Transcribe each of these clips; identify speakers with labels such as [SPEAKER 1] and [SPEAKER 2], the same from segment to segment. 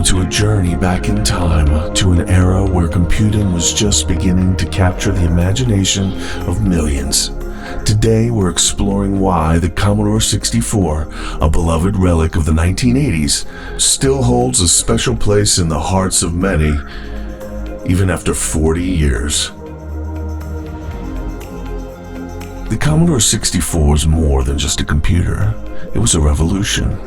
[SPEAKER 1] to a journey back in time to an era where computing was just beginning to capture the imagination of millions. Today we're exploring why the Commodore 64, a beloved relic of the 1980s, still holds a special place in the hearts of many, even after 40 years. The Commodore 64 was more than just a computer. It was a revolution.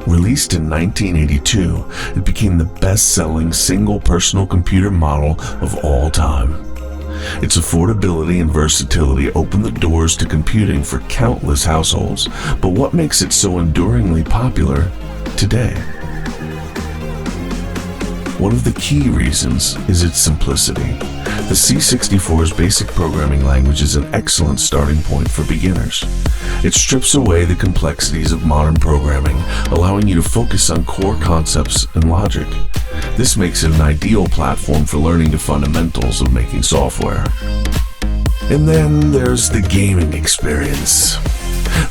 [SPEAKER 1] Released in 1982, it became the best-selling single personal computer model of all time. Its affordability and versatility opened the doors to computing for countless households, but what makes it so enduringly popular today? One of the key reasons is its simplicity. The C64's basic programming language is an excellent starting point for beginners. It strips away the complexities of modern programming, allowing you to focus on core concepts and logic. This makes it an ideal platform for learning the fundamentals of making software. And then there's the gaming experience.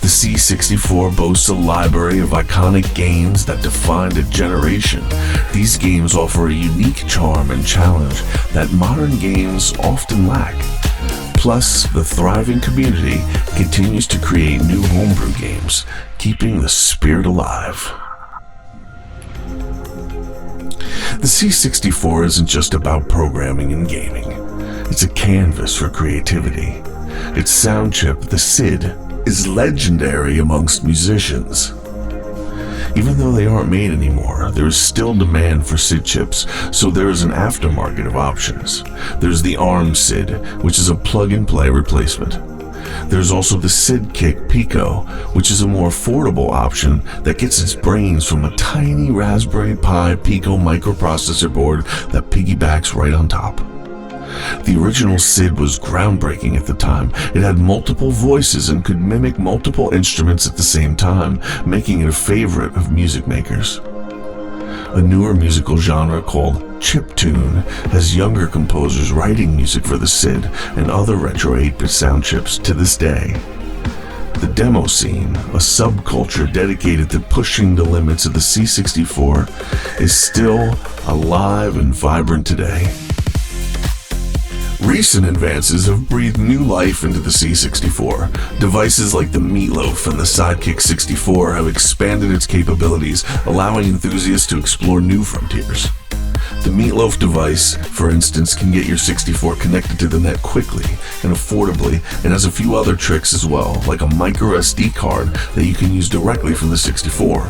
[SPEAKER 1] The C64 boasts a library of iconic games that defined a generation. These games offer a unique charm and challenge that modern games often lack. Plus, the thriving community continues to create new homebrew games, keeping the spirit alive. The C64 isn't just about programming and gaming. It's a canvas for creativity. Its sound chip, the SID, is legendary amongst musicians. Even though they aren't made anymore, there is still demand for SID chips, so there is an aftermarket of options. There's the ARM SID, which is a plug-and-play replacement. There's also the SID Kick Pico, which is a more affordable option that gets its brains from a tiny Raspberry Pi Pico microprocessor board that piggybacks right on top. The original SID was groundbreaking at the time. It had multiple voices and could mimic multiple instruments at the same time, making it a favorite of music makers. A newer musical genre called chiptune has younger composers writing music for the SID and other retro 8-bit sound chips to this day. The demo scene, a subculture dedicated to pushing the limits of the C64, is still alive and vibrant today. Recent advances have breathed new life into the C64. Devices like the Meatloaf and the Sidekick 64 have expanded its capabilities, allowing enthusiasts to explore new frontiers. The Meatloaf device, for instance, can get your 64 connected to the net quickly and affordably, and has a few other tricks as well, like a micro SD card that you can use directly from the 64.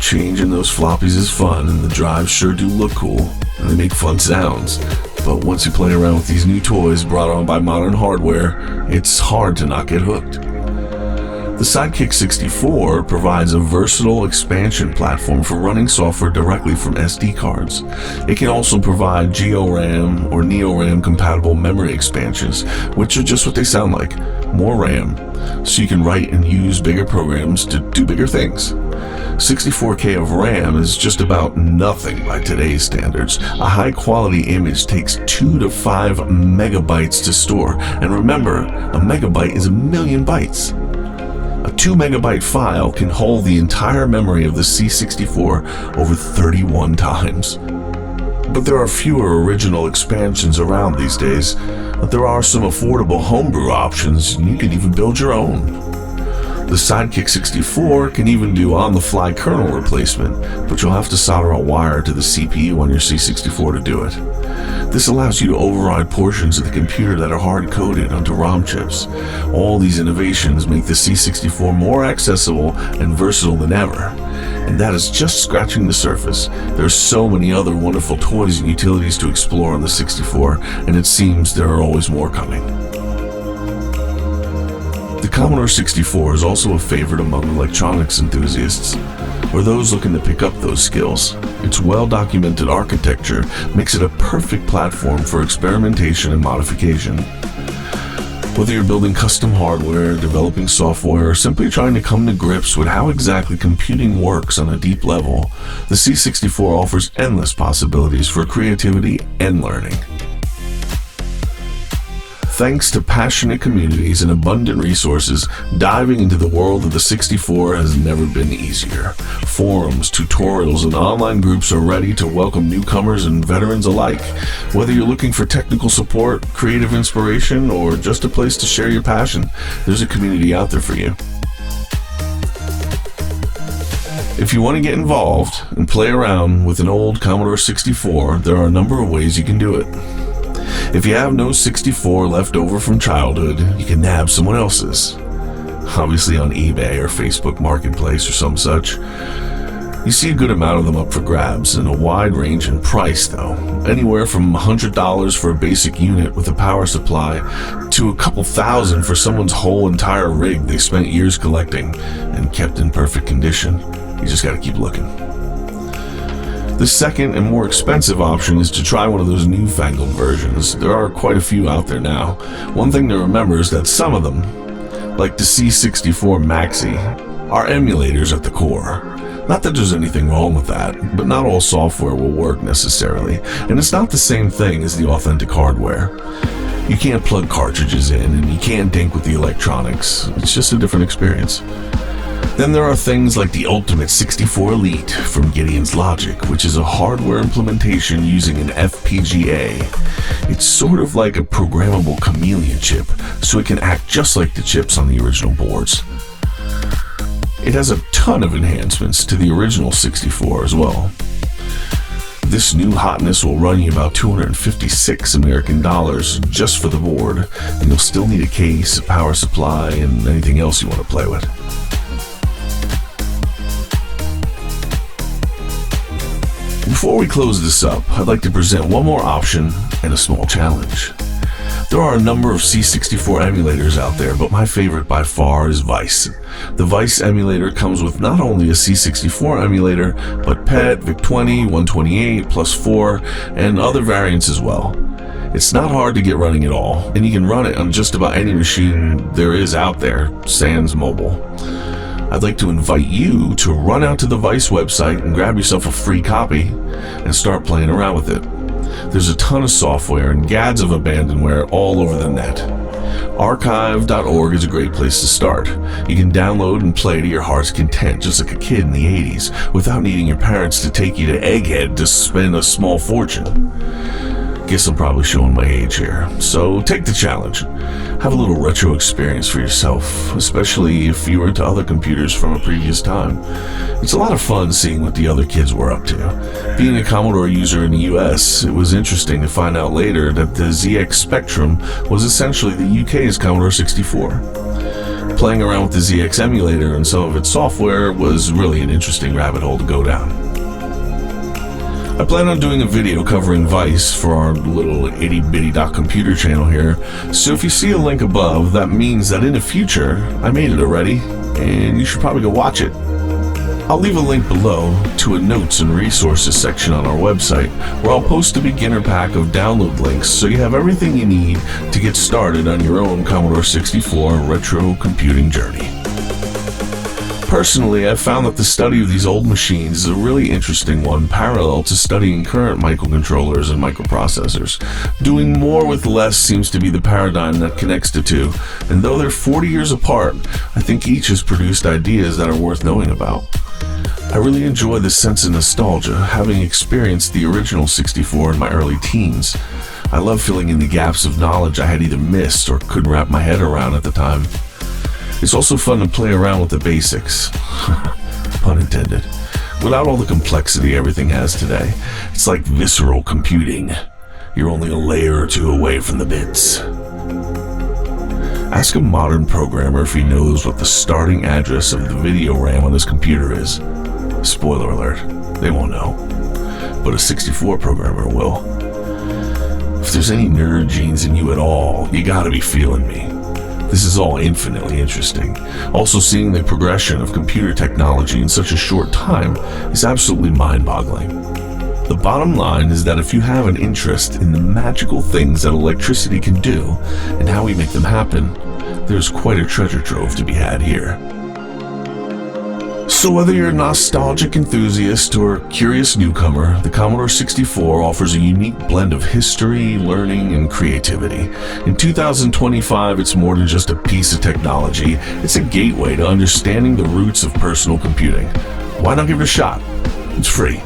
[SPEAKER 1] Changing those floppies is fun, and the drives sure do look cool, and they make fun sounds. But once you play around with these new toys brought on by modern hardware, it's hard to not get hooked. The Sidekick 64 provides a versatile expansion platform for running software directly from SD cards. It can also provide GeoRAM or NeoRAM compatible memory expansions, which are just what they sound like, more RAM, so you can write and use bigger programs to do bigger things. 64K of RAM is just about nothing by today's standards. A high-quality image takes 2 to 5 megabytes to store, and remember, a megabyte is a million bytes. A 2 megabyte file can hold the entire memory of the C64 over 31 times. But there are fewer original expansions around these days, but there are some affordable homebrew options, and you can even build your own. The Sidekick 64 can even do on-the-fly kernel replacement, but you'll have to solder a wire to the CPU on your C64 to do it. This allows you to override portions of the computer that are hard-coded onto ROM chips. All these innovations make the C64 more accessible and versatile than ever. And that is just scratching the surface. There are so many other wonderful toys and utilities to explore on the 64, and it seems there are always more coming. The Commodore 64 is also a favorite among electronics enthusiasts, or those looking to pick up those skills. Its well-documented architecture makes it a perfect platform for experimentation and modification. Whether you're building custom hardware, developing software, or simply trying to come to grips with how exactly computing works on a deep level, the C64 offers endless possibilities for creativity and learning. Thanks to passionate communities and abundant resources, diving into the world of the 64 has never been easier. Forums, tutorials, and online groups are ready to welcome newcomers and veterans alike. Whether you're looking for technical support, creative inspiration, or just a place to share your passion, there's a community out there for you. If you want to get involved and play around with an old Commodore 64, there are a number of ways you can do it. If you have no 64 left over from childhood, you can nab someone else's. Obviously on eBay or Facebook Marketplace or some such. You see a good amount of them up for grabs and a wide range in price though. Anywhere from $100 for a basic unit with a power supply to a couple thousand for someone's whole entire rig they spent years collecting and kept in perfect condition. You just gotta keep looking. The second and more expensive option is to try one of those newfangled versions. There are quite a few out there now. One thing to remember is that some of them, like the C64 Maxi, are emulators at the core. Not that there's anything wrong with that, but not all software will work necessarily, and it's not the same thing as the authentic hardware. You can't plug cartridges in, and you can't dink with the electronics. It's just a different experience. Then there are things like the Ultimate 64 Elite from Gideon's Logic, which is a hardware implementation using an FPGA. It's sort of like a programmable chameleon chip, so it can act just like the chips on the original boards. It has a ton of enhancements to the original 64 as well. This new hotness will run you about $256 American just for the board, and you'll still need a case, a power supply, and anything else you want to play with. Before we close this up, I'd like to present one more option and a small challenge. There are a number of C64 emulators out there, but my favorite by far is Vice. The Vice emulator comes with not only a C64 emulator, but PET, VIC-20, 128, +4, and other variants as well. It's not hard to get running at all, and you can run it on just about any machine there is out there, sans mobile. I'd like to invite you to run out to the Vice website and grab yourself a free copy and start playing around with it. There's a ton of software and gads of abandonware all over the net. Archive.org is a great place to start. You can download and play to your heart's content just like a kid in the 80s without needing your parents to take you to Egghead to spend a small fortune. Guess I'm probably showing my age here, so take the challenge. Have a little retro experience for yourself, especially if you were into other computers from a previous time. It's a lot of fun seeing what the other kids were up to. Being a Commodore user in the US, it was interesting to find out later that the ZX Spectrum was essentially the UK's Commodore 64. Playing around with the ZX emulator and some of its software was really an interesting rabbit hole to go down. I plan on doing a video covering Vice for our little ittybitty.computer channel here, so if you see a link above, that means that in the future, I made it already, and you should probably go watch it. I'll leave a link below to a notes and resources section on our website, where I'll post a beginner pack of download links so you have everything you need to get started on your own Commodore 64 retro computing journey. Personally, I've found that the study of these old machines is a really interesting one, parallel to studying current microcontrollers and microprocessors. Doing more with less seems to be the paradigm that connects the two, and though they're 40 years apart, I think each has produced ideas that are worth knowing about. I really enjoy this sense of nostalgia, having experienced the original 64 in my early teens. I love filling in the gaps of knowledge I had either missed or couldn't wrap my head around at the time. It's also fun to play around with the basics, pun intended, without all the complexity everything has today. It's like visceral computing. You're only a layer or two away from the bits. Ask a modern programmer if he knows what the starting address of the video RAM on his computer is. Spoiler alert, they won't know, but a 64 programmer will. If there's any nerd genes in you at all, you gotta be feeling me. This is all infinitely interesting. Also, seeing the progression of computer technology in such a short time is absolutely mind-boggling. The bottom line is that if you have an interest in the magical things that electricity can do and how we make them happen, there's quite a treasure trove to be had here. So whether you're a nostalgic enthusiast or a curious newcomer, the Commodore 64 offers a unique blend of history, learning, and creativity. In 2025, it's more than just a piece of technology. It's a gateway to understanding the roots of personal computing. Why not give it a shot? It's free.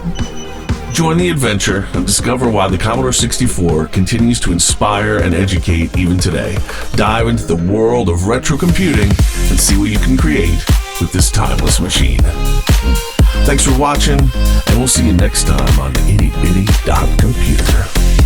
[SPEAKER 1] Join the adventure and discover why the Commodore 64 continues to inspire and educate even today. Dive into the world of retrocomputing and see what you can create with this timeless machine. Thanks for watching, and we'll see you next time on ittybitty.computer.